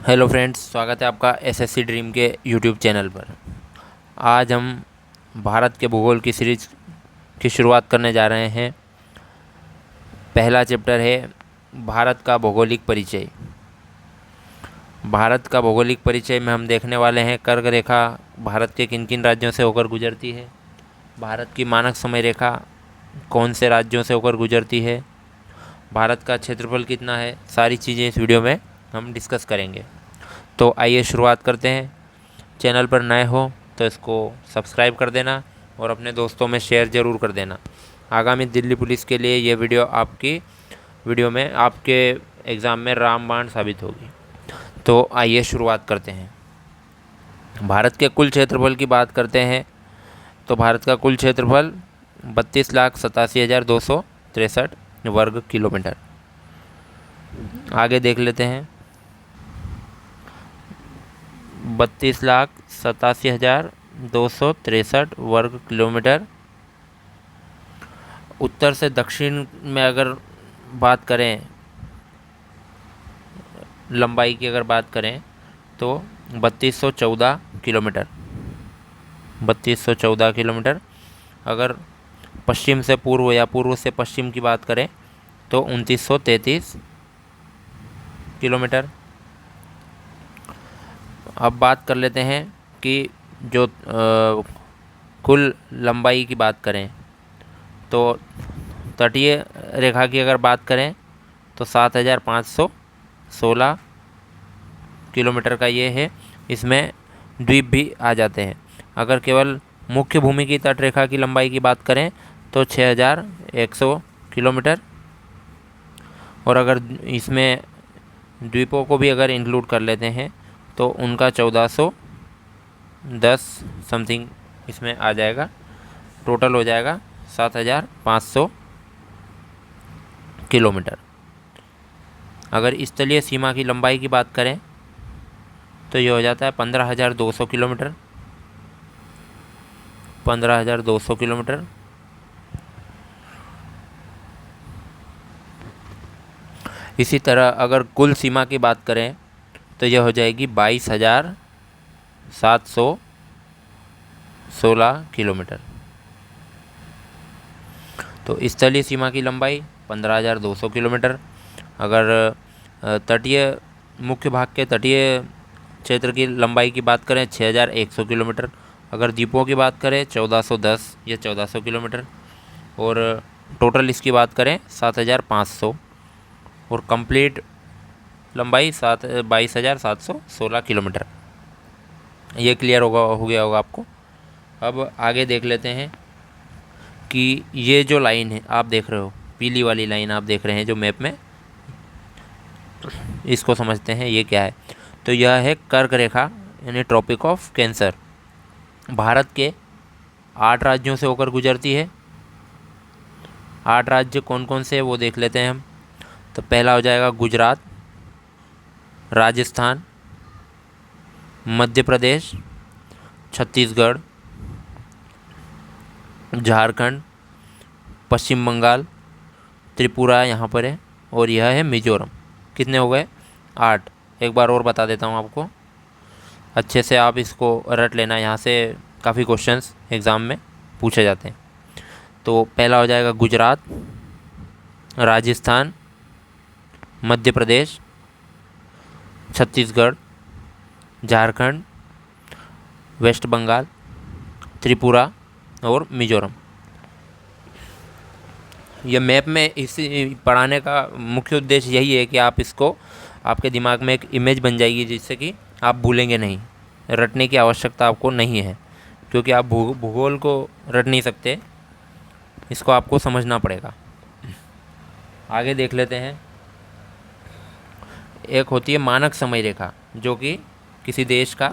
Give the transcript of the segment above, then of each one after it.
Hello friends, स्वागत है आपका एसएससी ड्रीम के यूट्यूब चैनल पर। आज हम भारत के भूगोल की सीरीज की शुरुआत करने जा रहे हैं। पहला चैप्टर है भारत का भौगोलिक परिचय। भारत का भौगोलिक परिचय में हम देखने वाले हैं कर्क रेखा भारत के किन किन राज्यों से होकर गुजरती है, भारत की मानक समय रेखा कौन से राज्यों से होकर गुजरती है, भारत का क्षेत्रफल कितना है, सारी चीज़ें इस वीडियो में हम डिस्कस करेंगे। तो आइए शुरुआत करते हैं। चैनल पर नए हो तो इसको सब्सक्राइब कर देना और अपने दोस्तों में शेयर ज़रूर कर देना। आगामी दिल्ली पुलिस के लिए ये वीडियो में आपके एग्ज़ाम में रामबाण साबित होगी। तो आइए शुरुआत करते हैं। भारत के कुल क्षेत्रफल की बात करते हैं तो भारत का कुल क्षेत्रफल 32,87,263 वर्ग किलोमीटर। आगे देख लेते हैं। 32,87,263 वर्ग किलोमीटर। उत्तर से दक्षिण में अगर बात करें, लंबाई की अगर बात करें तो 3214 किलोमीटर। 3214 किलोमीटर। अगर पश्चिम से पूर्व या पूर्व से पश्चिम की बात करें तो 2933 किलोमीटर। अब बात कर लेते हैं कि जो कुल लंबाई की बात करें तो तटीय रेखा की अगर बात करें तो 7,516 किलोमीटर का ये है। इसमें द्वीप भी आ जाते हैं। अगर केवल मुख्य भूमि की तट रेखा की लंबाई की बात करें तो 6,100 किलोमीटर। और अगर इसमें द्वीपों को भी अगर इंक्लूड कर लेते हैं तो उनका 1410 समथिंग इसमें आ जाएगा। टोटल हो जाएगा 7,500 किलोमीटर। अगर स्थलीय सीमा की लंबाई की बात करें तो ये हो जाता है 15,200 किलोमीटर। 15,200 किलोमीटर। इसी तरह अगर कुल सीमा की बात करें तो यह हो जाएगी 22,716 किलोमीटर। तो स्थलीय सीमा की लंबाई 15,200 किलोमीटर। अगर तटीय मुख्य भाग के तटीय क्षेत्र की लंबाई की बात करें 6,100 किलोमीटर। अगर द्वीपों की बात करें 1,410 या 1,400 किलोमीटर। और टोटल इसकी बात करें 7,500 और कंप्लीट लंबाई 22,716 किलोमीटर। ये क्लियर हो गया होगा आपको। अब आगे देख लेते हैं कि ये जो लाइन है आप देख रहे हो, पीली वाली लाइन आप देख रहे हैं जो मैप में, इसको समझते हैं ये क्या है। तो यह है कर्क रेखा यानी ट्रॉपिक ऑफ कैंसर। भारत के 8 राज्यों से होकर गुजरती है। 8 राज्य कौन कौन से है वो देख लेते हैं हम। तो पहला हो जाएगा गुजरात, राजस्थान, मध्य प्रदेश, छत्तीसगढ़, झारखंड, पश्चिम बंगाल, त्रिपुरा यहाँ पर है, और यह है मिजोरम। कितने हो गए? 8। एक बार और बता देता हूँ आपको, अच्छे से आप इसको रट लेना। यहाँ से काफ़ी क्वेश्चंस एग्ज़ाम में पूछे जाते हैं। तो पहला हो जाएगा गुजरात, राजस्थान, मध्य प्रदेश, छत्तीसगढ़, झारखंड, वेस्ट बंगाल, त्रिपुरा और मिजोरम। यह मैप में इसी पढ़ाने का मुख्य उद्देश्य यही है कि आप इसको, आपके दिमाग में एक इमेज बन जाएगी जिससे कि आप भूलेंगे नहीं। रटने की आवश्यकता आपको नहीं है क्योंकि आप भूगोल को रट नहीं सकते, इसको आपको समझना पड़ेगा। आगे देख लेते हैं। एक होती है मानक समय रेखा जो कि किसी देश का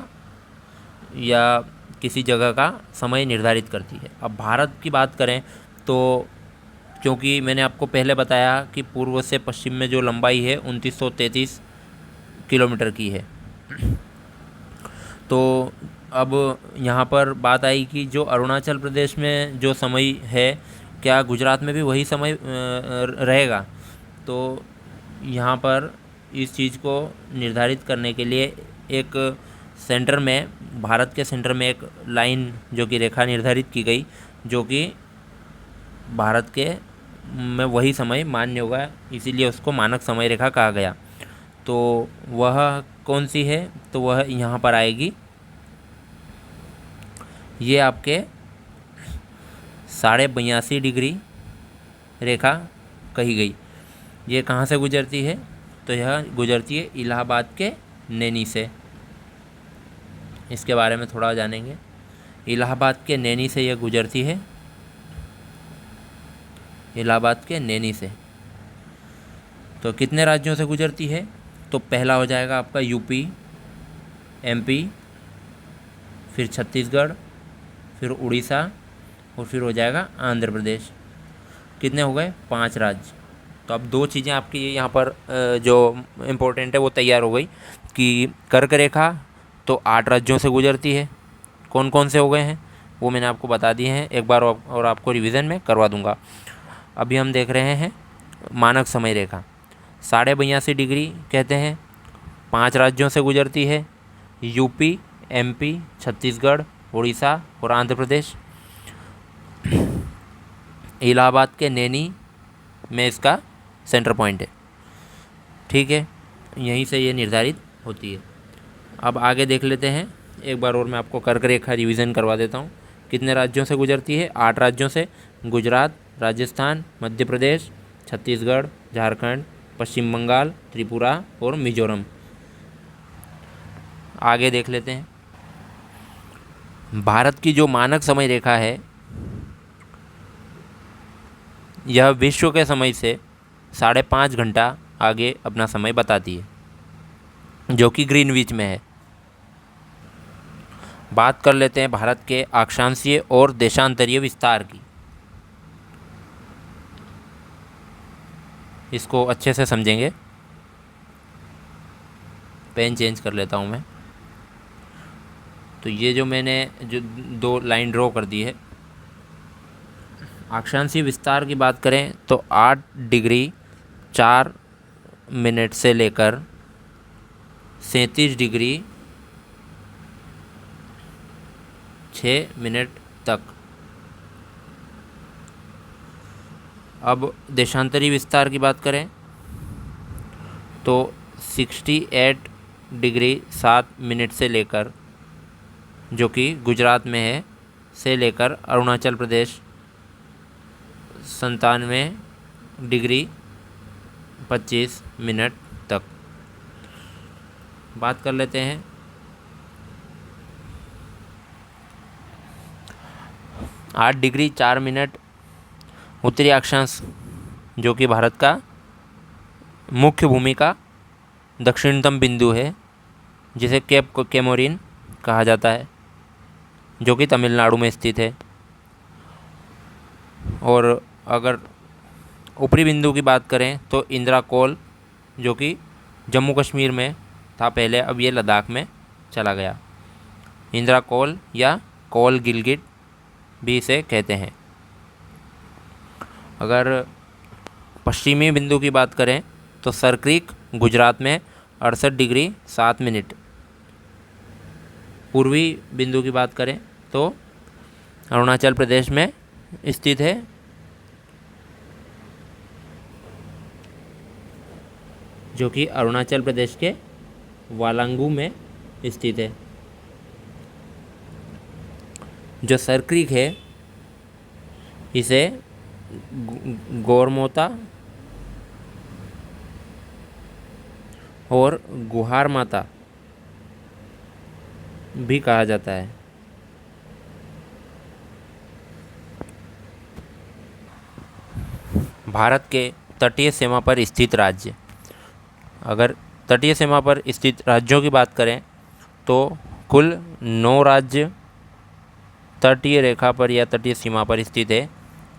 या किसी जगह का समय निर्धारित करती है। अब भारत की बात करें तो क्योंकि मैंने आपको पहले बताया कि पूर्व से पश्चिम में जो लंबाई है 2933 किलोमीटर की है। तो अब यहाँ पर बात आई कि जो अरुणाचल प्रदेश में जो समय है, क्या गुजरात में भी वही समय रहेगा? तो यहाँ पर इस चीज़ को निर्धारित करने के लिए एक सेंटर में, भारत के सेंटर में एक लाइन जो कि रेखा निर्धारित की गई, जो कि भारत के में वही समय मान्य होगा, इसीलिए उसको मानक समय रेखा कहा गया। तो वह कौन सी है? तो वह यहाँ पर आएगी, ये आपके 82.5 डिग्री रेखा कही गई। ये कहाँ से गुजरती है? तो यह गुजरती है इलाहाबाद के नैनी से। इसके बारे में थोड़ा जानेंगे। इलाहाबाद के नैनी से यह गुजरती है, इलाहाबाद के नैनी से। तो कितने राज्यों से गुजरती है? तो पहला हो जाएगा आपका यूपी, एमपी, फिर छत्तीसगढ़, फिर उड़ीसा, और फिर हो जाएगा आंध्र प्रदेश। कितने हो गए? 5 राज्य। तो अब 2 चीज़ें आपकी यहाँ पर जो इम्पोर्टेंट है वो तैयार हो गई कि कर्क रेखा तो 8 राज्यों से गुजरती है। कौन कौन से हो गए हैं वो मैंने आपको बता दिए हैं, एक बार और आपको रिवीजन में करवा दूंगा। अभी हम देख रहे हैं मानक समय रेखा 82.5 डिग्री कहते हैं, 5 राज्यों से गुजरती है, यूपी, एमपी, छत्तीसगढ़, उड़ीसा और आंध्र प्रदेश। इलाहाबाद के नैनी में इसका सेंटर पॉइंट है, ठीक है, यहीं से ये निर्धारित होती है। अब आगे देख लेते हैं, एक बार और मैं आपको कर्क रेखा रिवीजन करवा देता हूँ। कितने राज्यों से गुजरती है? 8 राज्यों से, गुजरात, राजस्थान, मध्य प्रदेश, छत्तीसगढ़, झारखंड, पश्चिम बंगाल, त्रिपुरा और मिजोरम। आगे देख लेते हैं। भारत की जो मानक समय रेखा है यह विश्व के समय से 5.5 घंटा आगे अपना समय बताती है, जो कि ग्रीनविच में है। बात कर लेते हैं भारत के अक्षांशीय और देशांतरीय विस्तार की। इसको अच्छे से समझेंगे। पेन चेंज कर लेता हूँ मैं। तो ये जो मैंने 2 लाइन ड्रॉ कर दी है, अक्षांशीय विस्तार की बात करें तो 8 डिग्री 4 मिनट से लेकर 37 डिग्री 6 मिनट तक। अब देशांतरी विस्तार की बात करें तो 68 डिग्री 7 मिनट से लेकर, जो कि गुजरात में है, से लेकर अरुणाचल प्रदेश 97 डिग्री 25 मिनट तक। बात कर लेते हैं 8 डिग्री 4 मिनट उत्तरी अक्षांश, जो कि भारत का मुख्य भूमि का दक्षिणतम बिंदु है, जिसे केप केमोरिन कहा जाता है, जो कि तमिलनाडु में स्थित है। और अगर ऊपरी बिंदु की बात करें तो इंदिरा कोल, जो कि जम्मू कश्मीर में था पहले, अब ये लद्दाख में चला गया। इंदिरा कोल या कोल गिलगिट भी इसे कहते हैं। अगर पश्चिमी बिंदु की बात करें तो सरक्रीक गुजरात में 68 डिग्री 7 मिनट। पूर्वी बिंदु की बात करें तो अरुणाचल प्रदेश में स्थित है, जो कि अरुणाचल प्रदेश के वालांगू में स्थित है। जो सरक्रीक है इसे गौरमोता और गुहार माता भी कहा जाता है। भारत के तटीय सीमा पर स्थित राज्य। अगर तटीय सीमा पर स्थित राज्यों की बात करें तो कुल 9 राज्य तटीय रेखा पर या तटीय सीमा पर स्थित है।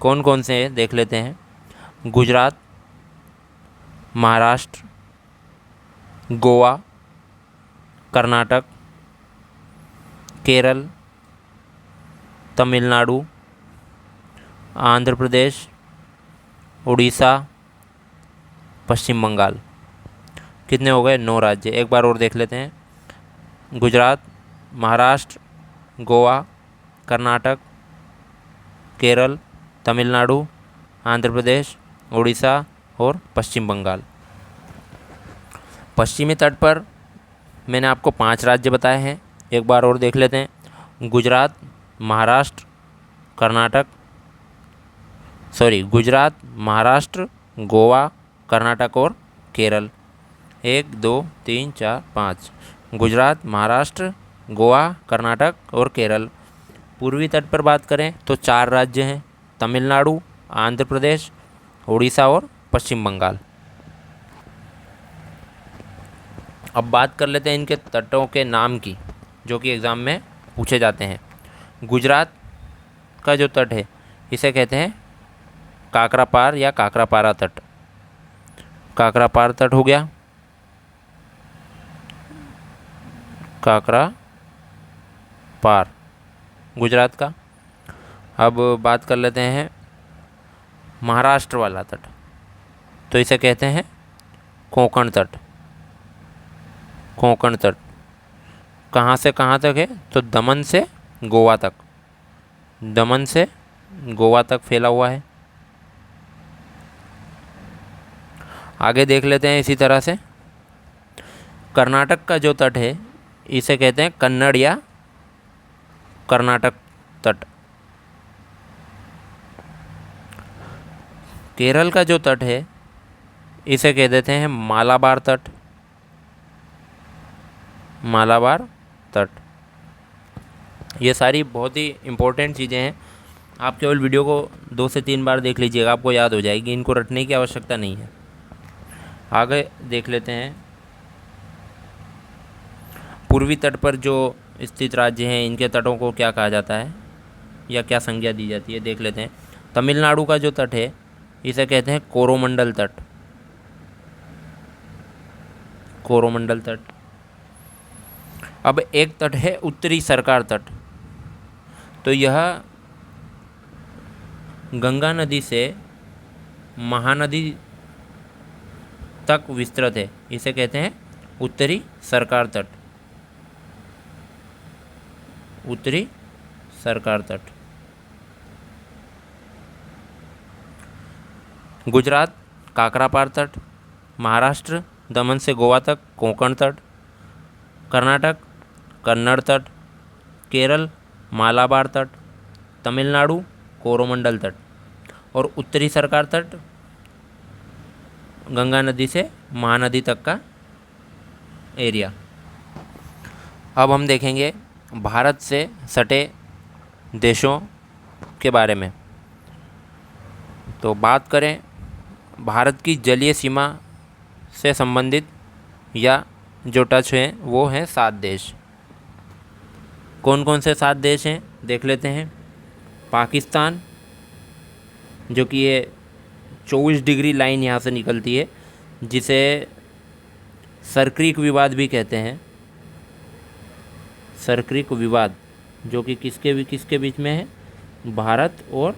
कौन कौन से हैं देख लेते हैं। गुजरात, महाराष्ट्र, गोवा, कर्नाटक, केरल, तमिलनाडु, आंध्र प्रदेश, उड़ीसा, पश्चिम बंगाल। कितने हो गए? 9 राज्य। एक बार और देख लेते हैं। गुजरात, महाराष्ट्र, गोवा, कर्नाटक, केरल, तमिलनाडु, आंध्र प्रदेश, उड़ीसा और पश्चिम बंगाल। पश्चिमी तट पर मैंने आपको 5 राज्य बताए हैं। एक बार और देख लेते हैं। गुजरात, महाराष्ट्र, कर्नाटक, गुजरात, महाराष्ट्र, गोवा, कर्नाटक और केरल। 1 2 3 4 5। गुजरात, महाराष्ट्र, गोवा, कर्नाटक और केरल। पूर्वी तट पर बात करें तो 4 राज्य हैं, तमिलनाडु, आंध्र प्रदेश, उड़ीसा और पश्चिम बंगाल। अब बात कर लेते हैं इनके तटों के नाम की, जो कि एग्ज़ाम में पूछे जाते हैं। गुजरात का जो तट है इसे कहते हैं काकरापार या काकरापारा तट। काकरापार तट हो गया, काकरापार गुजरात का। अब बात कर लेते हैं महाराष्ट्र वाला तट, तो इसे कहते हैं कोंकण तट। कोंकण तट कहाँ से कहाँ तक है? तो दमन से गोवा तक, दमन से गोवा तक फैला हुआ है। आगे देख लेते हैं इसी तरह से। कर्नाटक का जो तट है इसे कहते हैं कन्नड़ या कर्नाटक तट। केरल का जो तट है इसे कह देते हैं मालाबार तट। मालाबार तट। ये सारी बहुत ही इम्पोर्टेंट चीज़ें हैं। आप केवल वीडियो को 2 से 3 बार देख लीजिएगा, आपको याद हो जाएगी। इनको रटने की आवश्यकता नहीं है। आगे देख लेते हैं पूर्वी तट पर जो स्थित राज्य हैं इनके तटों को क्या कहा जाता है या क्या संज्ञा दी जाती है, देख लेते हैं। तमिलनाडु का जो तट है इसे कहते हैं कोरोमंडल तट। कोरोमंडल तट। अब एक तट है उत्तरी सरकार तट, तो यह गंगा नदी से महानदी तक विस्तृत है। इसे कहते हैं उत्तरी सरकार तट। उत्तरी सरकार तट। गुजरात काकरापार तट, महाराष्ट्र दमन से गोवा तक कोंकण तट, कर्नाटक कन्नड़ तट, केरल मालाबार तट, तमिलनाडु कोरोमंडल तट और उत्तरी सरकार तट गंगा नदी से महानदी तक का एरिया। अब हम देखेंगे भारत से सटे देशों के बारे में। तो बात करें भारत की जलीय सीमा से संबंधित या जो टच हैं वो हैं 7 देश। कौन कौन से 7 देश हैं देख लेते हैं। पाकिस्तान, जो कि ये 24 डिग्री लाइन यहाँ से निकलती है, जिसे सरक्रिक विवाद भी कहते हैं। सरक्रिक विवाद, जो कि किसके बीच में है? भारत और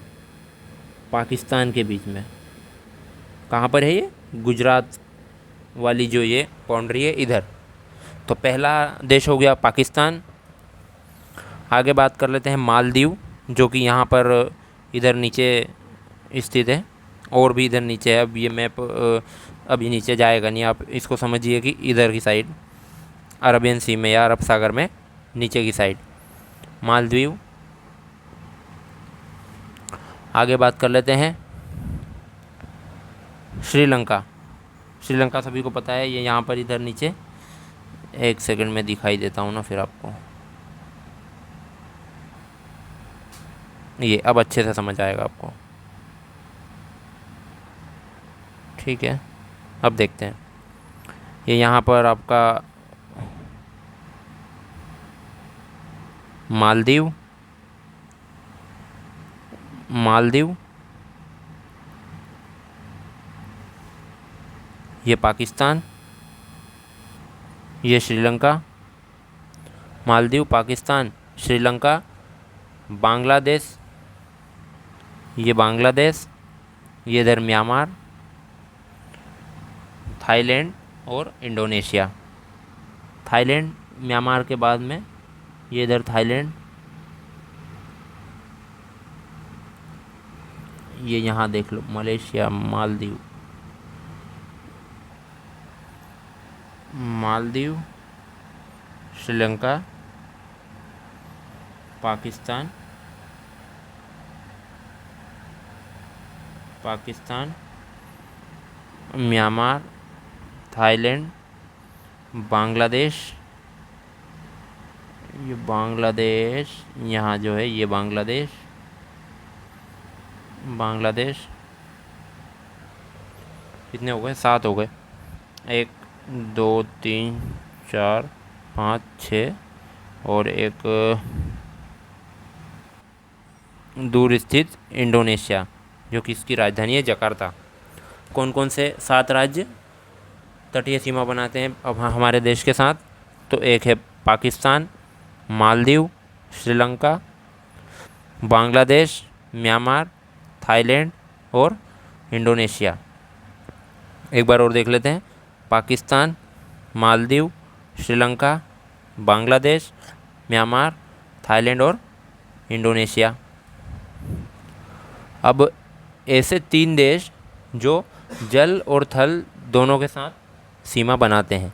पाकिस्तान के बीच में। कहाँ पर है ये? गुजरात वाली जो ये बाउंड्री है इधर। तो पहला देश हो गया पाकिस्तान। आगे बात कर लेते हैं मालदीव, जो कि यहाँ पर इधर नीचे स्थित है और भी इधर नीचे है। अब ये मैप अभी नीचे जाएगा नहीं, आप इसको समझिए कि इधर की साइड अरबियन सी में या अरब सागर में नीचे की साइड मालदीव। आगे बात कर लेते हैं श्रीलंका। श्रीलंका सभी को पता है, ये यहाँ पर इधर नीचे। एक सेकंड में दिखाई देता हूँ ना फिर आपको, ये अब अच्छे से समझ आएगा आपको। ठीक है, अब देखते हैं। ये यहाँ पर आपका मालदीव, ये पाकिस्तान, ये श्रीलंका। मालदीव, पाकिस्तान, श्रीलंका, बांग्लादेश, ये बांग्लादेश, ये इधर म्यांमार, थाईलैंड और इंडोनेशिया। थाईलैंड म्यांमार के बाद में, ये इधर थाईलैंड, ये यहाँ देख लो Malaysia, Maldives, Maldives, Sri Lanka, Pakistan, Myanmar, Thailand, Bangladesh, ये बांग्लादेश, यहाँ जो है ये बांग्लादेश, कितने हो गए? 7 हो गए। 1 2 3 4 5 6 और एक दूर स्थित इंडोनेशिया, जो कि इसकी राजधानी है जकार्ता। कौन कौन से 7 राज्य तटीय सीमा बनाते हैं अब हमारे देश के साथ? तो एक है पाकिस्तान, मालदीव, श्रीलंका, बांग्लादेश, म्यांमार, थाईलैंड और इंडोनेशिया। एक बार और देख लेते हैं। पाकिस्तान, मालदीव, श्रीलंका, बांग्लादेश, म्यांमार, थाईलैंड और इंडोनेशिया। अब ऐसे 3 देश जो जल और थल दोनों के साथ सीमा बनाते हैं,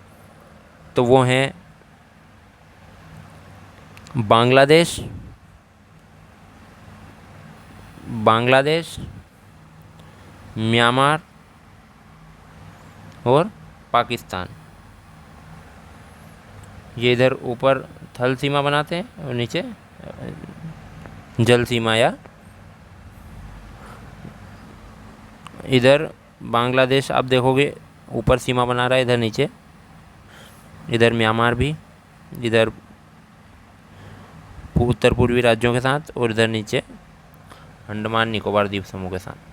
तो वो हैं बांग्लादेश, म्यांमार और पाकिस्तान। ये इधर ऊपर थल सीमा बनाते हैं और नीचे जल सीमा, या इधर बांग्लादेश आप देखोगे ऊपर सीमा बना रहा है, इधर नीचे, इधर म्यांमार भी, इधर उत्तर पूर्वी राज्यों के साथ, और इधर नीचे अंडमान निकोबार द्वीप समूह के साथ।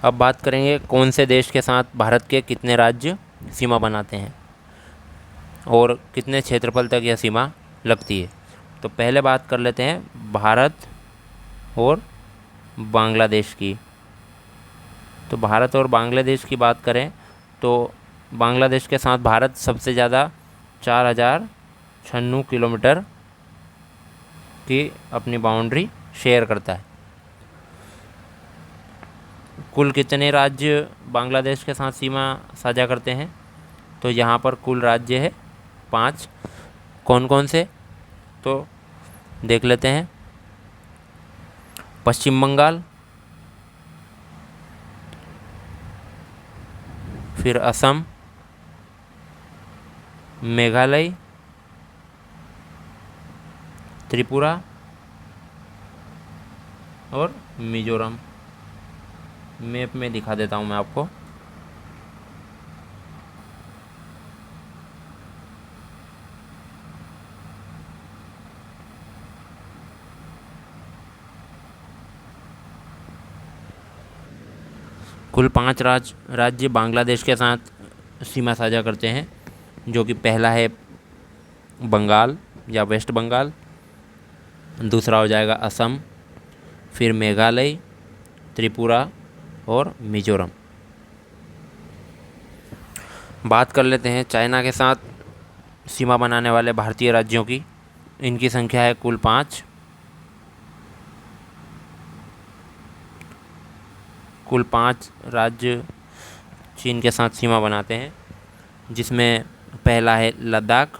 अब बात करेंगे कौन से देश के साथ भारत के कितने राज्य सीमा बनाते हैं और कितने क्षेत्रफल तक यह सीमा लगती है। तो पहले बात कर लेते हैं भारत और बांग्लादेश की। तो भारत और बांग्लादेश की बात करें तो बांग्लादेश के साथ भारत सबसे ज़्यादा 4096 किलोमीटर की अपनी बाउंड्री शेयर करता है। कुल कितने राज्य बांग्लादेश के साथ सीमा साझा करते हैं? तो यहाँ पर कुल राज्य है 5। कौन कौन से? तो देख लेते हैं। पश्चिम बंगाल, फिर असम, मेघालय, त्रिपुरा और मिजोरम। मैप में दिखा देता हूँ मैं आपको। कुल 5 राज्य बांग्लादेश के साथ सीमा साझा करते हैं, जो कि पहला है बंगाल या वेस्ट बंगाल, दूसरा हो जाएगा असम, फिर मेघालय, त्रिपुरा और मिजोरम। बात कर लेते हैं चाइना के साथ सीमा बनाने वाले भारतीय राज्यों की। इनकी संख्या है कुल 5। कुल 5 राज्य चीन के साथ सीमा बनाते हैं, जिसमें पहला है लद्दाख,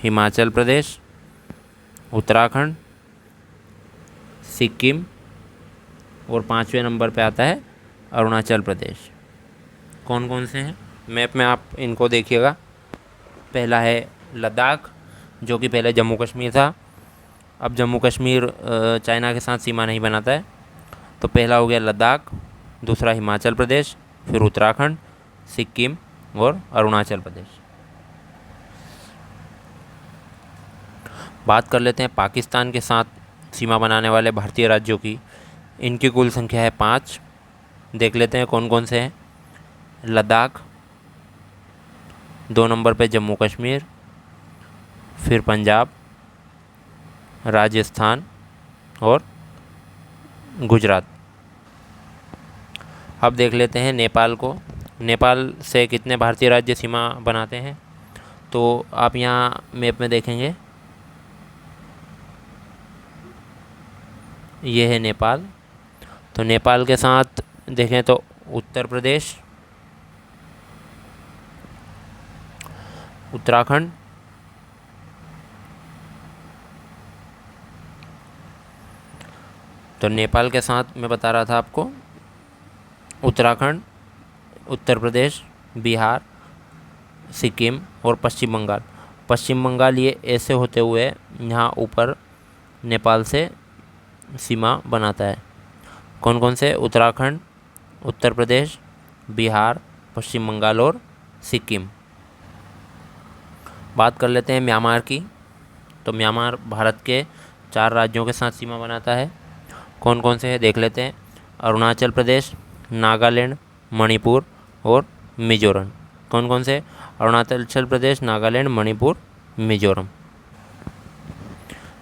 हिमाचल प्रदेश, उत्तराखंड, सिक्किम और 5वें नंबर पे आता है अरुणाचल प्रदेश। कौन कौन से हैं मैप में आप इनको देखिएगा। पहला है लद्दाख, जो कि पहले जम्मू कश्मीर था। अब जम्मू कश्मीर चाइना के साथ सीमा नहीं बनाता है। तो पहला हो गया लद्दाख, दूसरा हिमाचल प्रदेश, फिर उत्तराखंड, सिक्किम और अरुणाचल प्रदेश। बात कर लेते हैं पाकिस्तान के साथ सीमा बनाने वाले भारतीय राज्यों की। इनकी कुल संख्या है 5। देख लेते हैं कौन कौन से हैं। लद्दाख, 2 नंबर पे जम्मू कश्मीर, फिर पंजाब, राजस्थान और गुजरात। अब देख लेते हैं नेपाल को। नेपाल से कितने भारतीय राज्य सीमा बनाते हैं? तो आप यहाँ मैप में देखेंगे, ये है नेपाल। तो नेपाल के साथ देखें तो उत्तर प्रदेश, उत्तराखंड, तो नेपाल के साथ मैं बता रहा था आपको उत्तराखंड, उत्तर प्रदेश, बिहार, सिक्किम और पश्चिम बंगाल। पश्चिम बंगाल ये ऐसे होते हुए यहाँ ऊपर नेपाल से सीमा बनाता है। कौन कौन से? उत्तराखंड, उत्तर प्रदेश, बिहार, पश्चिम बंगाल और सिक्किम। बात कर लेते हैं म्यांमार की। तो म्यांमार भारत के 4 राज्यों के साथ सीमा बनाता है। कौन कौन से है देख लेते हैं। अरुणाचल प्रदेश, नागालैंड, मणिपुर और मिजोरम। कौन कौन से? अरुणाचल प्रदेश, नागालैंड, मणिपुर, मिजोरम।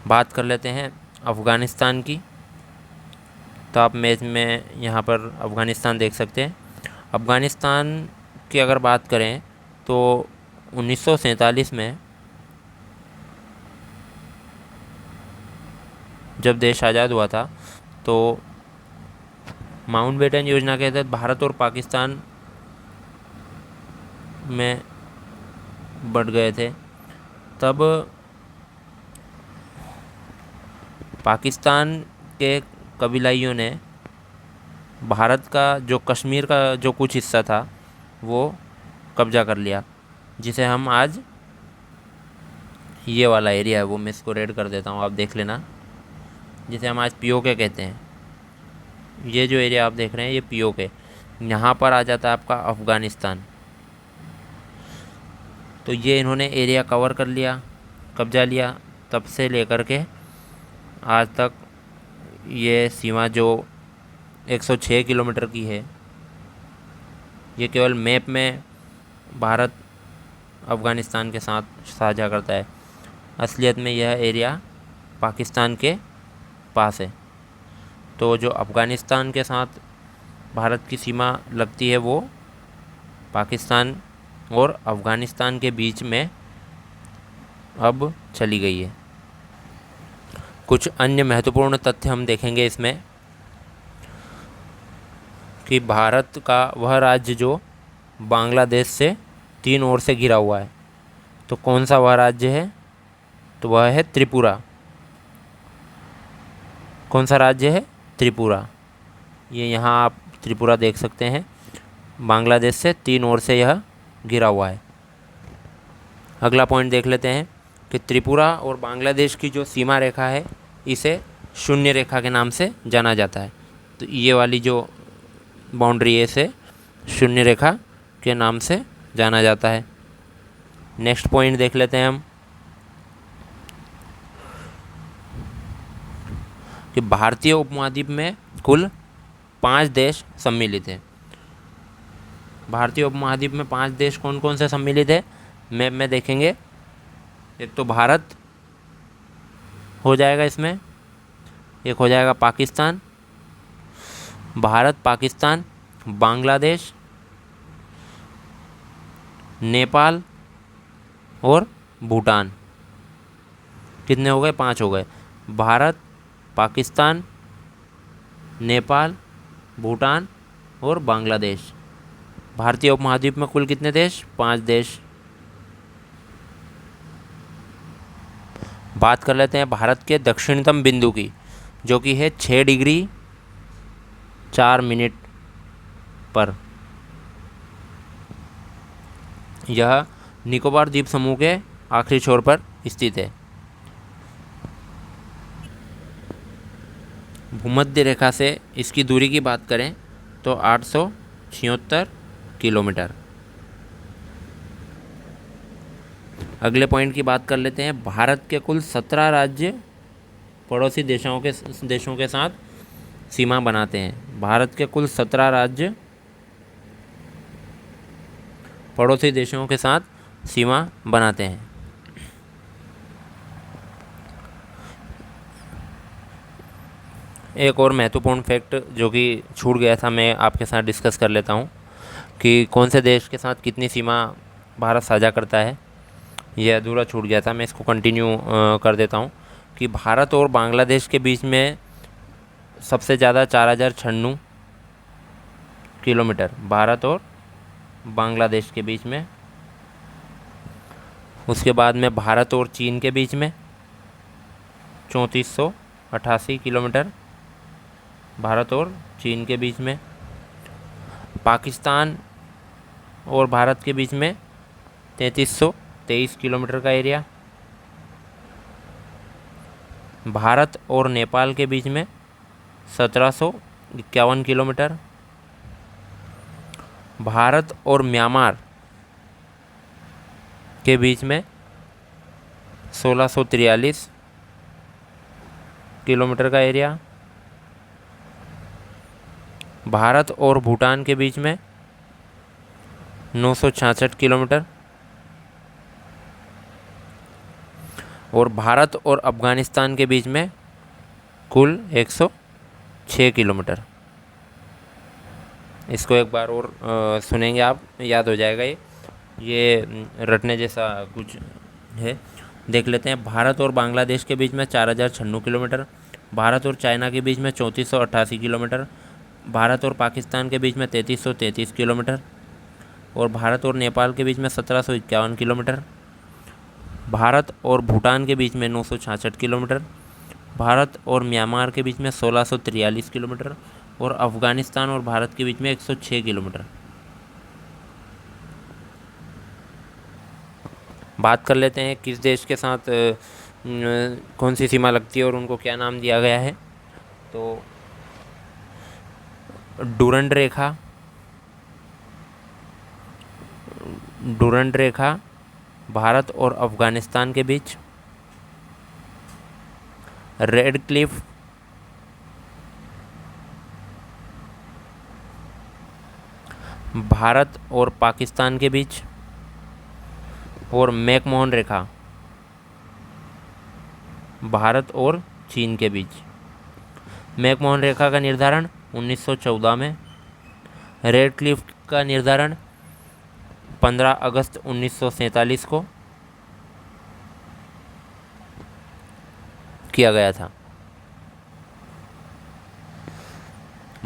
बात कर लेते हैं अफ़गानिस्तान की। तो आप मैच में यहाँ पर अफ़गानिस्तान देख सकते हैं। अफ़गानिस्तान की अगर बात करें तो 1947 में जब देश आज़ाद हुआ था तो माउंटबेटन योजना के तहत भारत और पाकिस्तान में बट गए थे। तब पाकिस्तान के कबीलाइयों ने भारत का जो कश्मीर का जो कुछ हिस्सा था वो कब्जा कर लिया, जिसे हम आज ये वाला एरिया है वो मैं इसको रेड कर देता हूँ, आप देख लेना, जिसे हम आज पीओके कहते हैं। ये जो एरिया आप देख रहे हैं ये पीओके, यहाँ पर आ जाता है आपका अफ़गानिस्तान। तो ये इन्होंने एरिया कवर कर लिया, कब्जा लिया। तब से लेकर के आज तक ये सीमा जो 106 किलोमीटर की है, ये केवल मैप में भारत अफ़गानिस्तान के साथ साझा करता है। असलियत में यह एरिया पाकिस्तान के पास है। तो जो अफ़गानिस्तान के साथ भारत की सीमा लगती है वो पाकिस्तान और अफ़गानिस्तान के बीच में अब चली गई है। कुछ अन्य महत्वपूर्ण तथ्य हम देखेंगे इसमें कि भारत का वह राज्य जो बांग्लादेश से 3 ओर से घिरा हुआ है, तो कौन सा वह राज्य है? तो वह है त्रिपुरा। कौन सा राज्य है? त्रिपुरा। ये यहाँ आप त्रिपुरा देख सकते हैं, बांग्लादेश से 3 ओर से यह घिरा हुआ है। अगला पॉइंट देख लेते हैं कि त्रिपुरा और बांग्लादेश की जो सीमा रेखा है इसे शून्य रेखा के नाम से जाना जाता है। तो ये वाली जो बाउंड्री है इसे शून्य रेखा के नाम से जाना जाता है। नेक्स्ट पॉइंट देख लेते हैं हम कि भारतीय उपमहाद्वीप में कुल 5 देश सम्मिलित हैं। भारतीय उपमहाद्वीप में 5 देश कौन कौन से सम्मिलित है मैप में देखेंगे। एक तो भारत हो जाएगा इसमें, एक हो जाएगा पाकिस्तान, भारत, पाकिस्तान, बांग्लादेश, नेपाल और भूटान। कितने हो गए? 5 हो गए। भारत, पाकिस्तान, नेपाल, भूटान और बांग्लादेश। भारतीय उपमहाद्वीप में कुल कितने देश? 5 देश। बात कर लेते हैं भारत के दक्षिणतम बिंदु की, जो कि है 6 डिग्री 4 मिनट पर। यह निकोबार द्वीप समूह के आखिरी छोर पर स्थित है। भूमध्य रेखा से इसकी दूरी की बात करें तो 876 किलोमीटर। अगले पॉइंट की बात कर लेते हैं। भारत के कुल 17 राज्य पड़ोसी देशों के साथ सीमा बनाते हैं। भारत के कुल 17 राज्य पड़ोसी देशों के साथ सीमा बनाते हैं। एक और महत्वपूर्ण फैक्ट जो कि छूट गया था, मैं आपके साथ डिस्कस कर लेता हूँ कि कौन से देश के साथ कितनी सीमा भारत साझा करता है। यह अधूरा छूट गया था, मैं इसको कंटिन्यू कर देता हूँ कि भारत और बांग्लादेश के बीच में सबसे ज़्यादा 4096 किलोमीटर भारत और बांग्लादेश के बीच में। उसके बाद में भारत और चीन के बीच में 3488 किलोमीटर भारत और चीन के बीच में। पाकिस्तान और भारत के बीच में 3323 किलोमीटर का एरिया। भारत और नेपाल के बीच में 1751 किलोमीटर। भारत और म्यांमार के बीच में 1643 किलोमीटर का एरिया। भारत और भूटान के बीच में 966 किलोमीटर। और भारत और अफ़गानिस्तान के बीच में कुल 106 किलोमीटर। इसको एक बार और सुनेंगे आप, याद हो जाएगा। ये रटने जैसा कुछ है। देख लेते हैं। भारत और बांग्लादेश के बीच में 4096 किलोमीटर। भारत और चाइना के बीच में 3488 किलोमीटर। भारत और पाकिस्तान के बीच में 3333 किलोमीटर। और भारत और नेपाल के बीच में 1751 किलोमीटर। भारत और भूटान के बीच में 966 किलोमीटर। भारत और म्यांमार के बीच में 1643 किलोमीटर। और अफ़गानिस्तान और भारत के बीच में 106 किलोमीटर। बात कर लेते हैं किस देश के साथ कौन सी सीमा लगती है और उनको क्या नाम दिया गया है। तो डुरंड रेखा भारत और अफ़गानिस्तान के बीच। रेड क्लिफ भारत और पाकिस्तान के बीच। और मैकमोहन रेखा भारत और चीन के बीच। मैकमोहन रेखा का निर्धारण 1914 में। रेड क्लिफ का निर्धारण 15 अगस्त 1947 को किया गया था।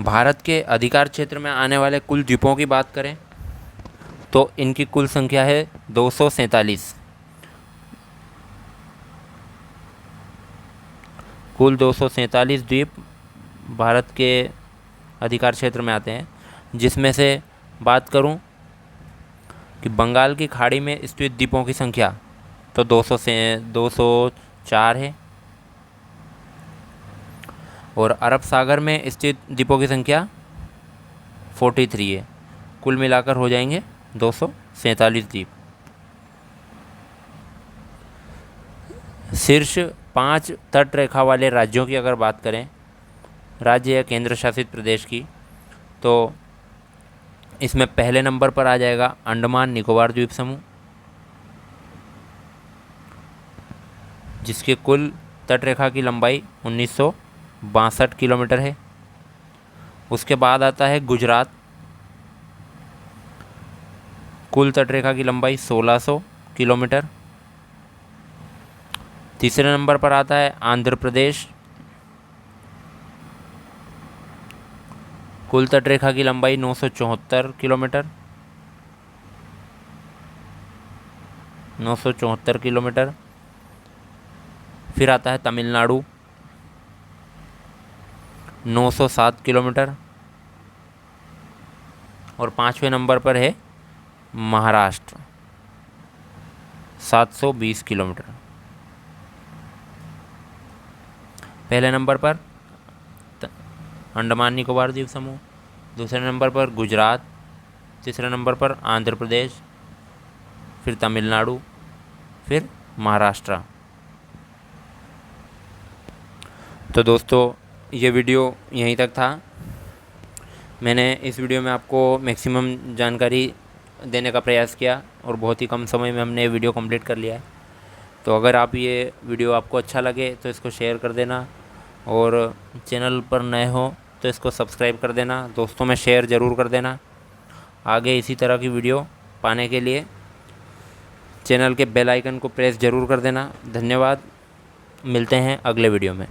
भारत के अधिकार क्षेत्र में आने वाले कुल द्वीपों की बात करें तो इनकी कुल संख्या है 247। कुल 247 द्वीप भारत के अधिकार क्षेत्र में आते हैं, जिसमें से बात करूं कि बंगाल की खाड़ी में स्थित द्वीपों की संख्या तो 204 है। और अरब सागर में स्थित द्वीपों की संख्या 43 है। कुल मिलाकर हो जाएंगे 247 द्वीप। शीर्ष 5 तट रेखा वाले राज्यों की अगर बात करें, राज्य या केंद्र शासित प्रदेश की, तो इसमें पहले नंबर पर आ जाएगा अंडमान निकोबार द्वीप समूह, जिसके कुल तट रेखा की लंबाई 1962 किलोमीटर है। उसके बाद आता है गुजरात, कुल तटरेखा की लंबाई 1600 किलोमीटर। तीसरे नंबर पर आता है आंध्र प्रदेश, कुल तटरेखा की लंबाई 974 किलोमीटर। 974 किलोमीटर। फिर आता है तमिलनाडु, 907 किलोमीटर। और पाँचवें नंबर पर है महाराष्ट्र, 720 किलोमीटर। पहले नंबर पर अंडमान निकोबार द्वीप समूह, दूसरे नंबर पर गुजरात, तीसरे नंबर पर आंध्र प्रदेश, फिर तमिलनाडु, फिर महाराष्ट्र। तो दोस्तों ये वीडियो यहीं तक था। मैंने इस वीडियो में आपको मैक्सिमम जानकारी देने का प्रयास किया और बहुत ही कम समय में हमने वीडियो कंप्लीट कर लिया है। तो अगर आप ये वीडियो आपको अच्छा लगे तो इसको शेयर कर देना, और चैनल पर नए हो तो इसको सब्सक्राइब कर देना, दोस्तों में शेयर ज़रूर कर देना। आगे इसी तरह की वीडियो पाने के लिए चैनल के बेल आइकन को प्रेस ज़रूर कर देना। धन्यवाद, मिलते हैं अगले वीडियो में।